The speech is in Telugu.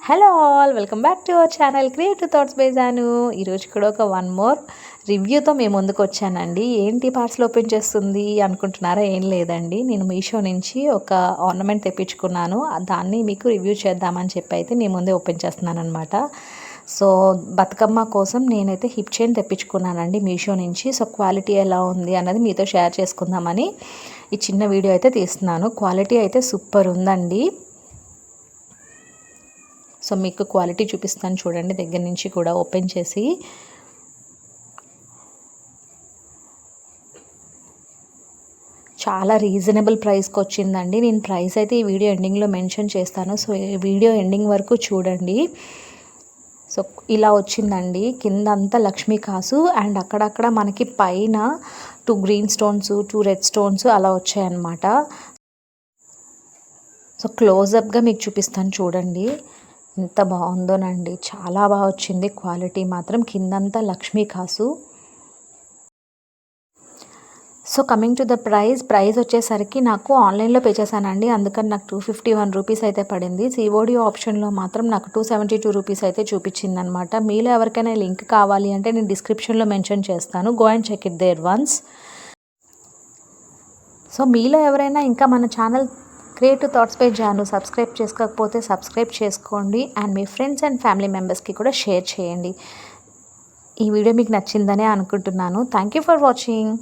Hello all, welcome back to our channel creative thoughts by Janu. ఈరోజు కూడా ఒక వన్ మోర్ రివ్యూతో మేము ముందుకు వచ్చానండి. ఏంటి పార్సల్ ఓపెన్ చేస్తుంది అనుకుంటున్నారా? ఏం లేదండి, నేను మీషో నుంచి ఒక ఆర్నమెంట్ తెప్పించుకున్నాను. దాన్ని మీకు రివ్యూ చేద్దామని చెప్పి అయితే మీ ముందే ఓపెన్ చేస్తున్నాను అనమాట. సో బతుకమ్మ కోసం నేనైతే హిప్ చైన్ తెప్పించుకున్నానండి మీషో నుంచి. సో క్వాలిటీ ఎలా ఉంది అన్నది మీతో షేర్ చేసుకుందామని ఈ చిన్న వీడియో అయితే తీస్తున్నాను. క్వాలిటీ అయితే సూపర్ ఉందండి. సో మీకు క్వాలిటీ చూపిస్తాను చూడండి, దగ్గర నుంచి కూడా ఓపెన్ చేసి. చాలా రీజనబుల్ ప్రైస్కి వచ్చిందండి. నేను ప్రైస్ అయితే ఈ వీడియో ఎండింగ్లో మెన్షన్ చేస్తాను. సో ఈ వీడియో ఎండింగ్ వరకు చూడండి. సో ఇలా వచ్చిందండి. కింద అంతా లక్ష్మీ కాసు అండ్ అక్కడక్కడ మనకి పైన 2 గ్రీన్ స్టోన్స్ 2 రెడ్ స్టోన్స్ అలా వచ్చాయన్నమాట. సో క్లోజప్గా మీకు చూపిస్తాను చూడండి, ఎంత బాగుందోనండి. చాలా బాగా వచ్చింది క్వాలిటీ మాత్రం. కిందంతా Lakshmi Kasu. So coming to the price వచ్చేసరికి నాకు ఆన్లైన్లో పే చేశానండి. అందుకని నాకు 251 రూపీస్ అయితే పడింది. సిఓడి ఆప్షన్లో మాత్రం నాకు 272 రూపీస్ అయితే చూపించింది అనమాట. మీలో ఎవరికైనా లింక్ కావాలి అంటే నేను డిస్క్రిప్షన్లో మెన్షన్ చేస్తాను. Go and check it there once. So మీలో ఎవరైనా ఇంకా మన channel creative thoughts by Janu subscribe చేసుకోకపోతే సబ్స్క్రైబ్ చేసుకోండి అండ్ మీ ఫ్రెండ్స్ అండ్ ఫ్యామిలీ మెంబర్స్కి కూడా షేర్ చేయండి. ఈ వీడియో మీకు నచ్చిందనే అనుకుంటున్నాను. Thank you for watching.